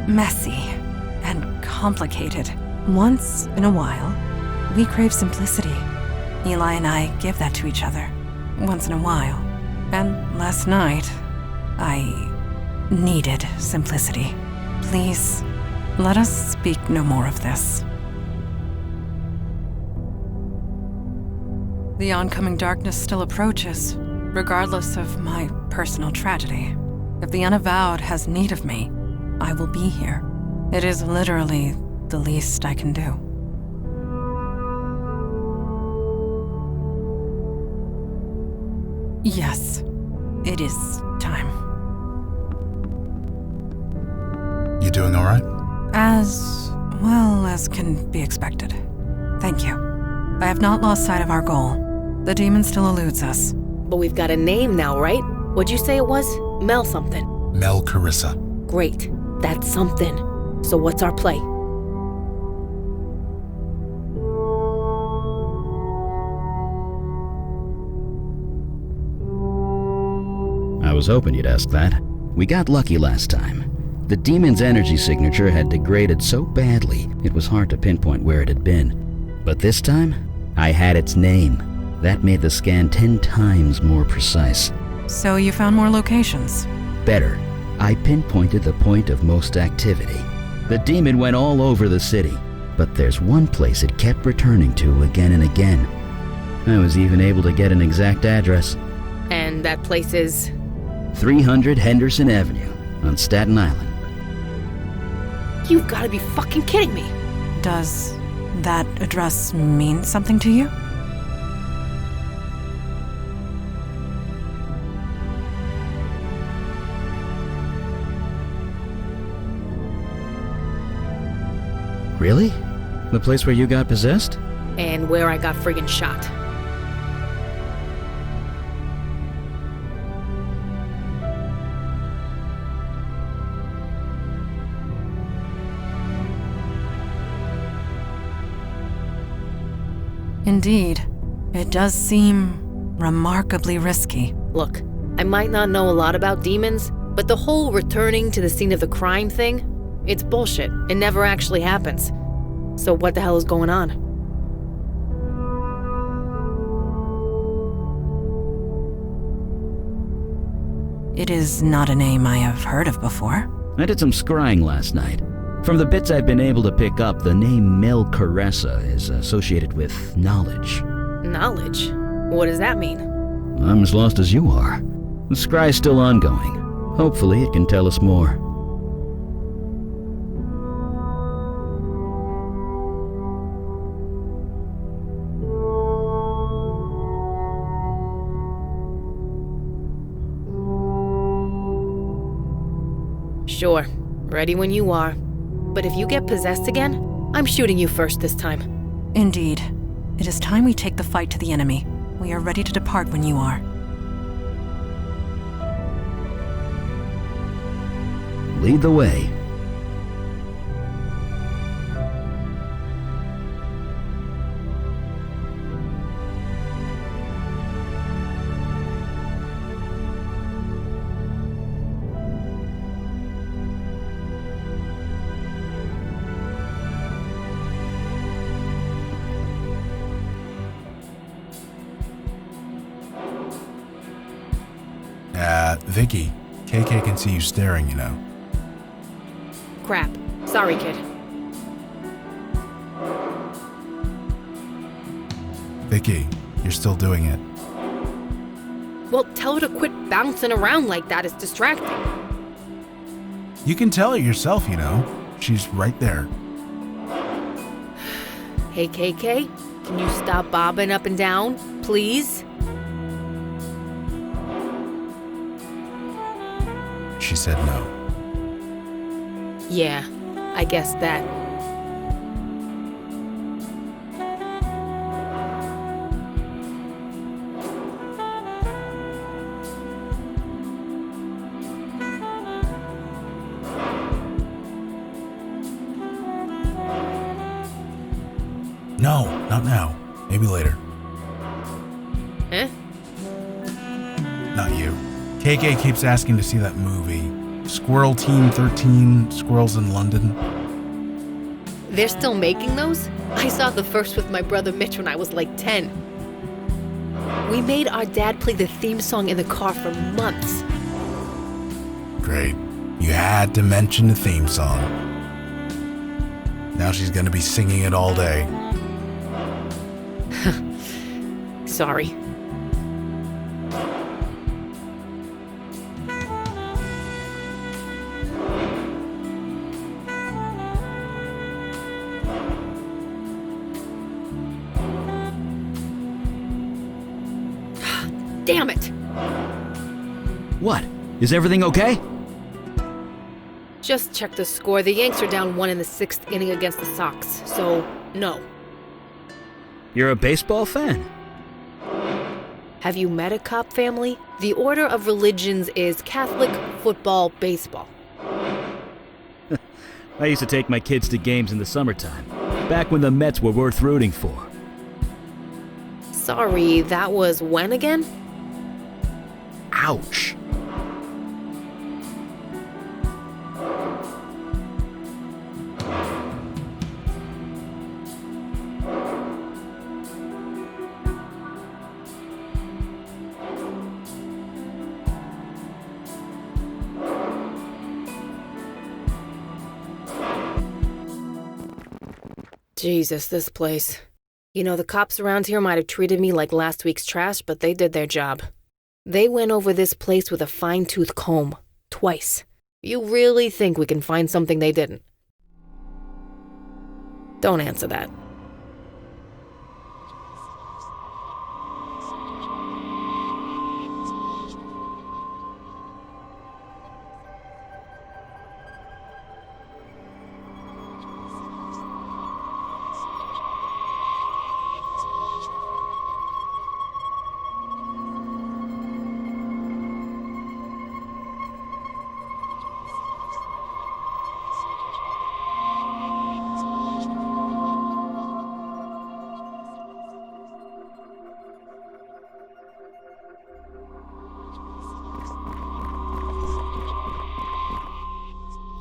Speaker 2: messy and complicated. Once in a while, we crave simplicity. Eli and I give that to each other, once in a while. And last night, I needed simplicity. Please, let us speak no more of this. The oncoming darkness still approaches, regardless of my personal tragedy. If the Unavowed has need of me, I will be here. It is literally the least I can do. Yes, it is time.
Speaker 3: You doing all right?
Speaker 2: As well as can be expected. Thank you. I have not lost sight of our goal. The demon still eludes us.
Speaker 4: But we've got a name now, right? What'd you say it was? Mel something.
Speaker 3: Mel Carissa.
Speaker 4: Great. That's something. So what's our play?
Speaker 1: I was hoping you'd ask that. We got lucky last time. The demon's energy signature had degraded so badly, it was hard to pinpoint where it had been. But this time, I had its name. That made the scan 10 times more precise.
Speaker 2: So you found more locations?
Speaker 1: Better. I pinpointed the point of most activity. The demon went all over the city, but there's one place it kept returning to again and again. I was even able to get an exact address.
Speaker 4: And that place is?
Speaker 1: 300 Henderson Avenue on Staten Island.
Speaker 4: You've got to be fucking kidding me.
Speaker 2: Does that address mean something to you?
Speaker 1: Really? The place where you got possessed?
Speaker 4: And where I got friggin' shot.
Speaker 2: Indeed. It does seem remarkably risky.
Speaker 4: Look, I might not know a lot about demons, but the whole returning to the scene of the crime thing, it's bullshit. It never actually happens. So what the hell is going on?
Speaker 2: It is not a name I have heard of before.
Speaker 1: I did some scrying last night. From the bits I've been able to pick up, the name Mel Carissa is associated with knowledge.
Speaker 4: Knowledge? What does that mean?
Speaker 1: I'm as lost as you are. The scry's still ongoing. Hopefully it can tell us more.
Speaker 4: Sure, ready when you are. But if you get possessed again, I'm shooting you first this time.
Speaker 2: Indeed. It is time we take the fight to the enemy. We are ready to depart when you are.
Speaker 1: Lead the way.
Speaker 3: Vicky, KK can see you staring, you know.
Speaker 4: Crap. Sorry, kid.
Speaker 3: Vicky, you're still doing it.
Speaker 4: Well, tell her to quit bouncing around like that. It's distracting.
Speaker 3: You can tell it yourself, you know. She's right there.
Speaker 4: Hey, KK, can you stop bobbing up and down, please?
Speaker 3: She said no.
Speaker 4: Yeah, I guess that.
Speaker 3: No, not now. Maybe later.
Speaker 4: Eh?
Speaker 3: Not you. KK keeps asking to see that movie. Squirrel Team 13, Squirrels in London.
Speaker 4: They're still making those? I saw the first with my brother Mitch when I was like 10. We made our dad play the theme song in the car for months.
Speaker 3: Great. You had to mention the theme song. Now she's gonna be singing it all day.
Speaker 4: Sorry. Damn it!
Speaker 1: What? Is everything okay?
Speaker 4: Just check the score. The Yanks are down 1 in the 6th inning against the Sox, so no.
Speaker 1: You're a baseball fan?
Speaker 4: Have you met a Cop family? The order of religions is Catholic, football, baseball.
Speaker 1: I used to take my kids to games in the summertime, back when the Mets were worth rooting for.
Speaker 4: Sorry, that was when again?
Speaker 1: Ouch.
Speaker 4: Jesus, this place. You know, the cops around here might have treated me like last week's trash, but they did their job. They went over this place with a fine-tooth comb. Twice. You really think we can find something they didn't? Don't answer that.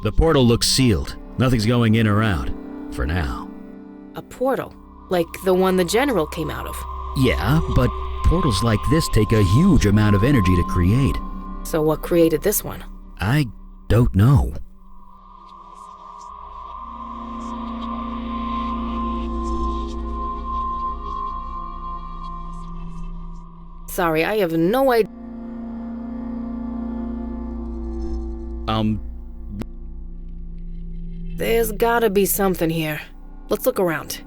Speaker 1: The portal looks sealed. Nothing's going in or out. For now.
Speaker 4: A portal? Like the one the General came out of?
Speaker 1: Yeah, but portals like this take a huge amount of energy to create.
Speaker 4: So what created this one?
Speaker 1: I don't know.
Speaker 4: Sorry, I have no idea. There's gotta be something here. Let's look around.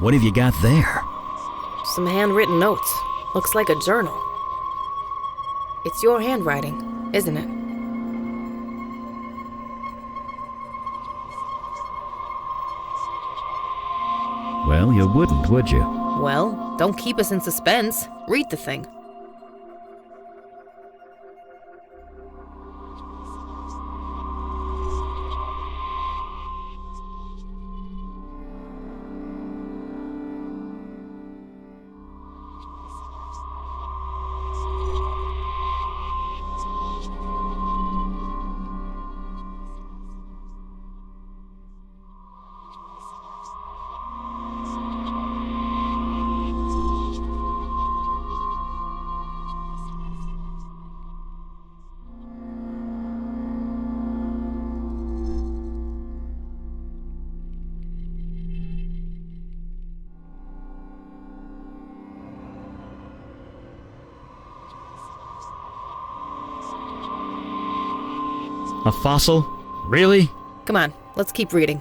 Speaker 1: What have you got there?
Speaker 4: Some handwritten notes. Looks like a journal. It's your handwriting, isn't it?
Speaker 1: Well, you wouldn't, would you?
Speaker 4: Well, don't keep us in suspense. Read the thing.
Speaker 1: A fossil? Really?
Speaker 4: Come on, let's keep reading.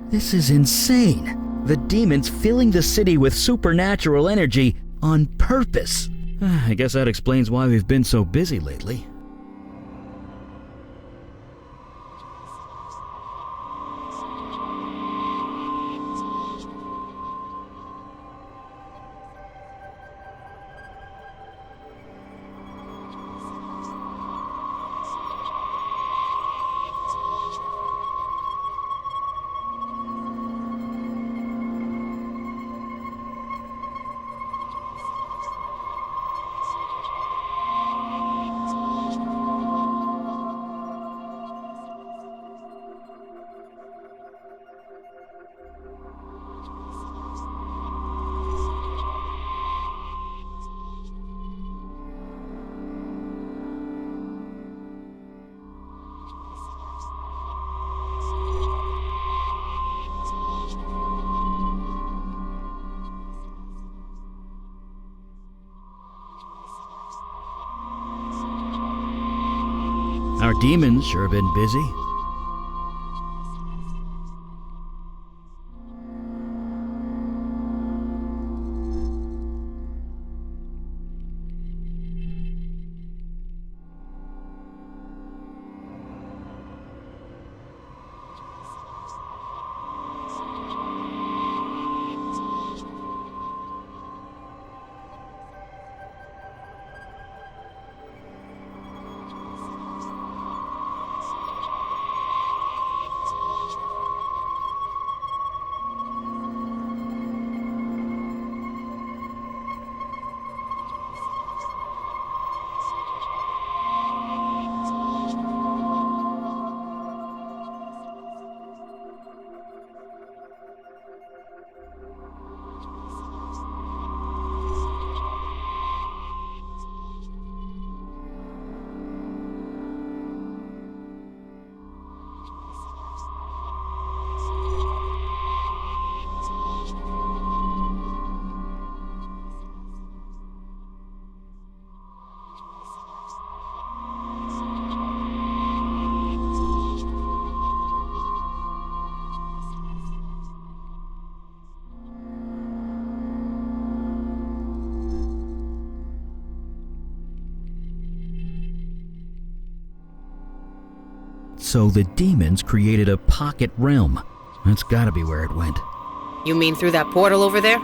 Speaker 1: This is insane. The demons filling the city with supernatural energy on purpose. I guess that explains why we've been so busy lately. Our demons sure have been busy. So the demons created a pocket realm. That's gotta be where it went.
Speaker 4: You mean through that portal over there?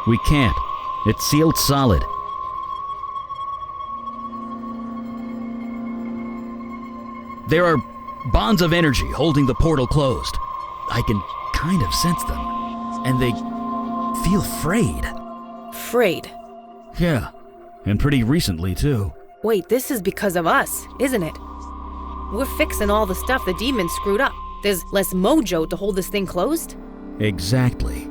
Speaker 1: We can't. It's sealed solid. There are bonds of energy holding the portal closed. I can kind of sense them. And they feel frayed.
Speaker 4: Frayed?
Speaker 1: Yeah, and pretty recently too.
Speaker 4: Wait, this is because of us, isn't it? We're fixing all the stuff the demons screwed up. There's less mojo to hold this thing closed?
Speaker 1: Exactly.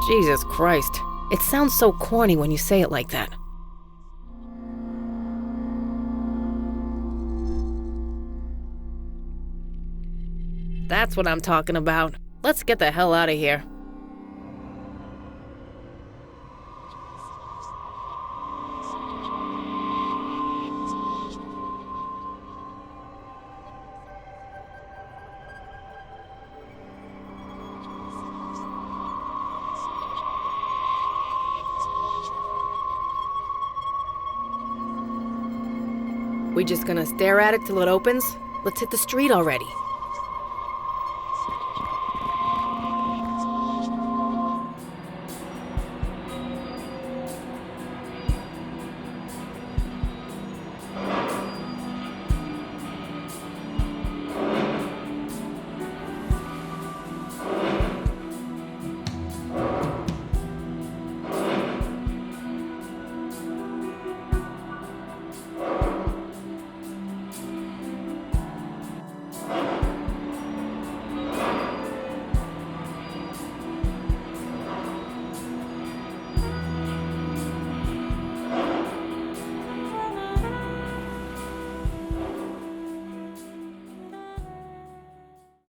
Speaker 4: Jesus Christ. It sounds so corny when you say it like that. That's what I'm talking about. Let's get the hell out of here. We just gonna stare at it till it opens? Let's hit the street already.